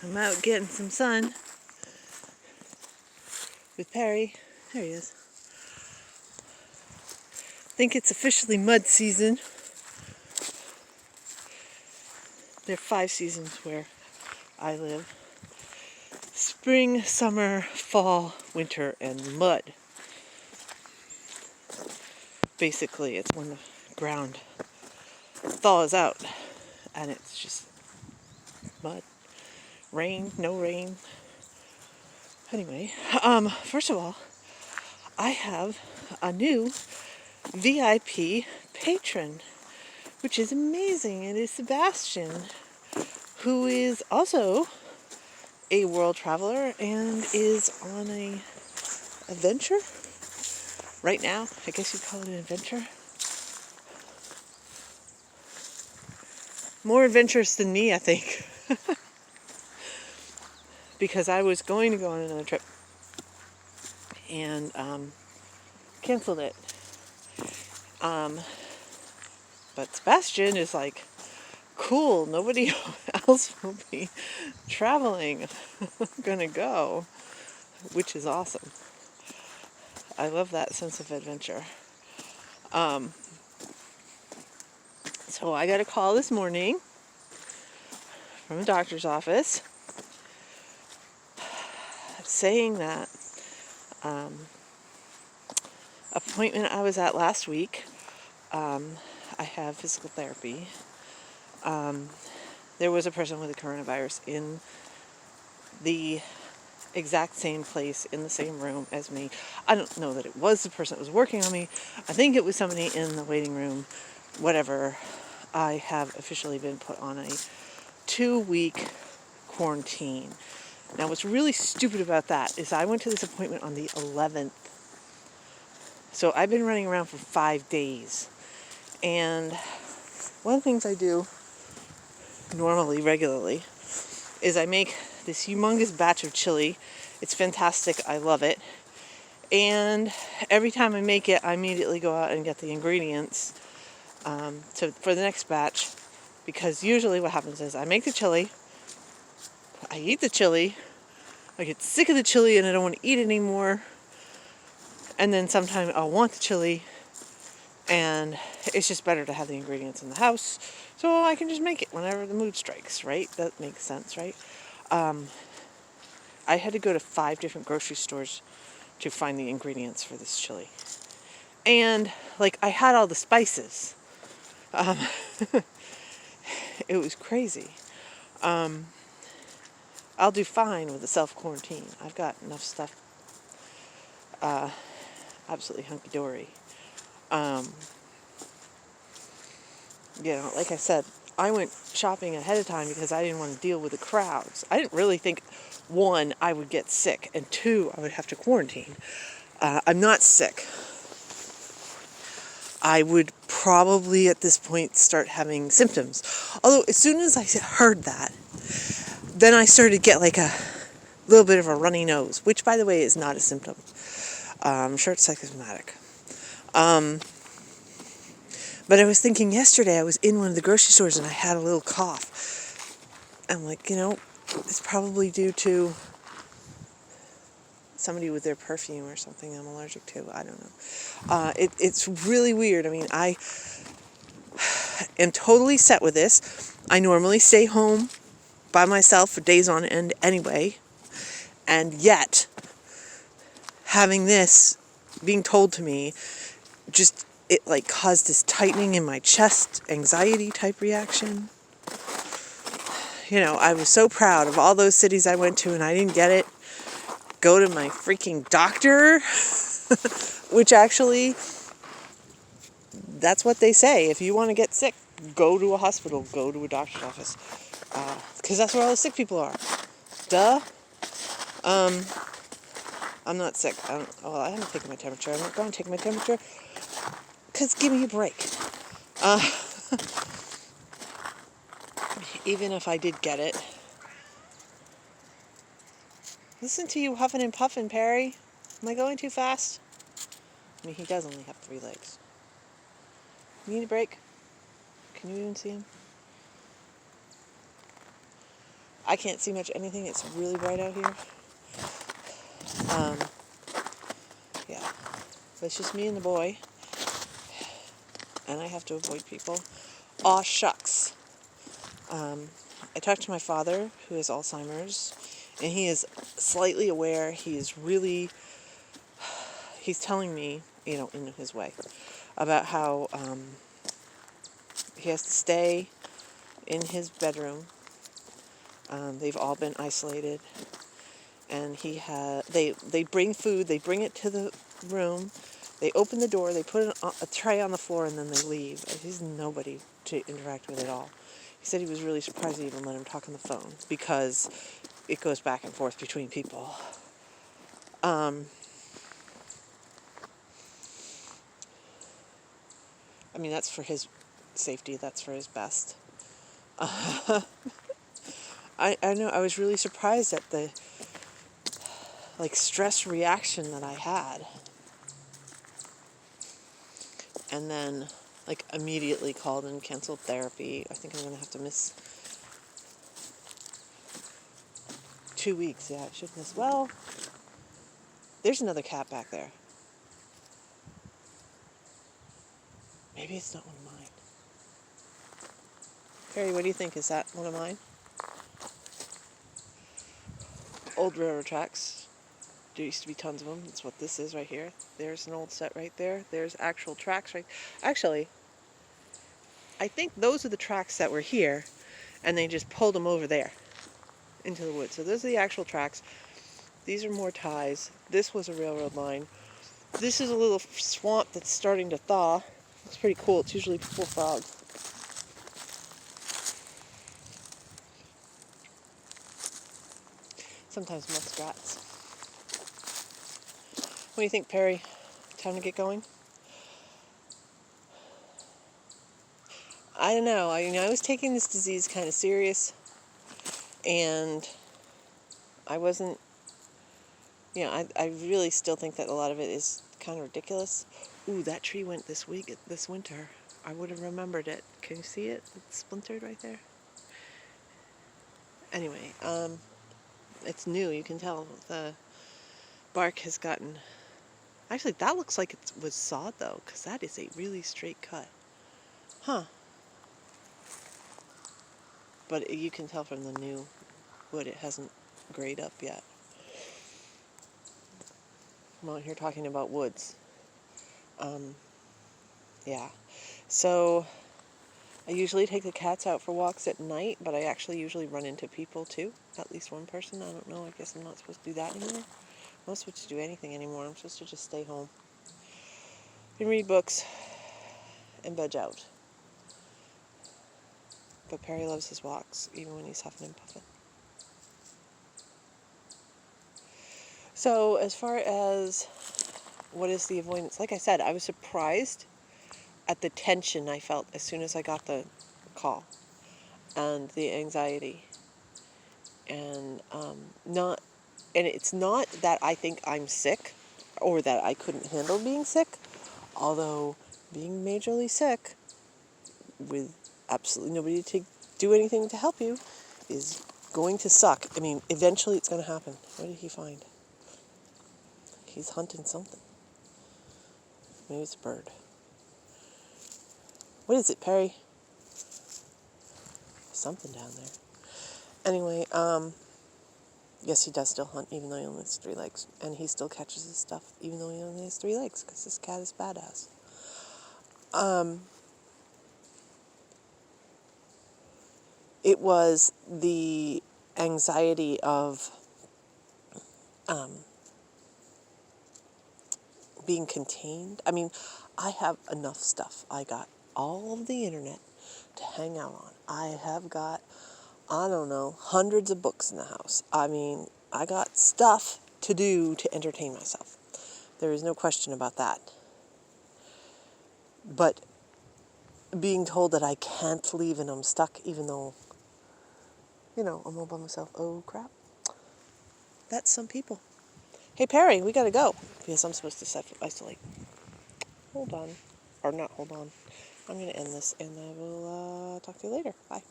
I'm out getting some sun with Perry. There he is. I think it's officially mud season. There are 5 seasons where I live. Spring, summer, fall, winter, and mud. Basically, it's when the ground thaws out and it's just mud. Rain, no rain. Anyway, first of all, I have a new VIP patron, which is amazing. It is Sebastian, who is also a world traveler and is on a adventure right now. I guess you'd call it an adventure. More adventurous than me, I think. Because I was going to go on another trip and canceled it. But Sebastian is like, cool, nobody else will be traveling. I'm gonna go, which is awesome. I love that sense of adventure. So I got a call this morning from a doctor's office saying that appointment I was at last week, I have physical therapy. There was a person with the coronavirus in the exact same place, in the same room as me. I don't know that it was the person that was working on me. I think it was somebody in the waiting room. Whatever. I have officially been put on a 2-week quarantine. Now, what's really stupid about that is I went to this appointment on the 11th. So I've been running around for 5 days. And one of the things I do normally, regularly, is I make this humongous batch of chili. It's fantastic. I love it. And every time I make it, I immediately go out and get the ingredients for the next batch. Because usually what happens is I make the chili, I eat the chili, I get sick of the chili and I don't want to eat it anymore. And then sometime I'll want the chili, and it's just better to have the ingredients in the house so I can just make it whenever the mood strikes, right? That makes sense, right? I had to go to 5 different grocery stores to find the ingredients for this chili. And, I had all the spices. It was crazy. I'll do fine with the self-quarantine. I've got enough stuff. Absolutely hunky-dory. Like I said, I went shopping ahead of time because I didn't want to deal with the crowds. I didn't really think, 1, I would get sick, and 2, I would have to quarantine. I'm not sick. I would probably at this point start having symptoms. Although as soon as I heard that, then I started to get a little bit of a runny nose, which by the way is not a symptom. I'm sure it's psychosomatic. But I was thinking yesterday, I was in one of the grocery stores and I had a little cough. I'm like, it's probably due to somebody with their perfume or something I'm allergic to. I don't know. It's really weird. I mean, I am totally set with this. I normally stay home by myself for days on end anyway. And yet, having this being told to me, it caused this tightening in my chest, anxiety type reaction. I was so proud of all those cities I went to and I didn't get it. Go to my freaking doctor, which actually, that's what they say. If you want to get sick, go to a hospital, go to a doctor's office. Because that's where all the sick people are. Duh. I'm not sick. I haven't taken my temperature. I'm not going to take my temperature. Because give me a break. Even if I did get it. Listen to you huffing and puffing, Perry. Am I going too fast? I mean, he does only have 3 legs. You need a break? Can you even see him? I can't see much anything. It's really bright out here. Yeah. But it's just me and the boy. And I have to avoid people. Aw, shucks. I talked to my father, who has Alzheimer's, and he is slightly aware. He's telling me, in his way, about how he has to stay in his bedroom. They've all been isolated, and they bring food, they bring it to the room, they open the door, they put a tray on the floor, and then they leave. He's nobody to interact with at all. He said he was really surprised they even let him talk on the phone, because it goes back and forth between people. I mean, that's for his safety, that's for his best. I know, I was really surprised at the stress reaction that I had. And then immediately called and canceled therapy. I think I'm going to have to miss 2 weeks. Yeah, I should miss. Well, there's another cat back there. Maybe it's not one of mine. Perry, what do you think? Is that one of mine? Old railroad tracks. There used to be tons of them. That's what this is right here. There's an old set right there. There's actual tracks right... Actually, I think those are the tracks that were here, and they just pulled them over there into the woods. So those are the actual tracks. These are more ties. This was a railroad line. This is a little swamp that's starting to thaw. Looks pretty cool. It's usually full of frogs. Sometimes muskrats. What do you think, Perry? Time to get going? I don't know. I was taking this disease kind of serious, and I wasn't, I really still think that a lot of it is kind of ridiculous. Ooh, that tree went this winter. I would have remembered it. Can you see it? It's splintered right there. Anyway, it's new. You can tell the bark has gotten... Actually, that looks like it was sawed, though, because that is a really straight cut. Huh. But you can tell from the new wood, it hasn't grayed up yet. I'm out here talking about woods. Yeah. So, I usually take the cats out for walks at night, but I actually usually run into people, too. At least one person. I don't know. I guess I'm not supposed to do that anymore. I'm not supposed to do anything anymore. I'm supposed to just stay home and read books and veg out. But Perry loves his walks, even when he's huffing and puffing. So, as far as what is the avoidance, like I said, I was surprised at the tension I felt as soon as I got the call, and the anxiety, and it's not that I think I'm sick or that I couldn't handle being sick, although being majorly sick with absolutely nobody to do anything to help you is going to suck. I mean, eventually it's going to happen. What did he find? He's hunting something. Maybe it's a bird. What is it, Perry? Something down there. Anyway, yes, he does still hunt, even though he only has 3 legs. And he still catches his stuff, even though he only has 3 legs, because this cat is badass. It was the anxiety of being contained. I mean, I have enough stuff. I got all of the internet to hang out on. I have got, I don't know, hundreds of books in the house. I mean, I got stuff to do to entertain myself. There is no question about that. But being told that I can't leave and I'm stuck, even though, I'm all by myself. Oh, crap. That's some people. Hey, Perry, we gotta go. Because I'm supposed to self-isolate. Hold on. Or not hold on. I'm gonna end this, and I will talk to you later. Bye.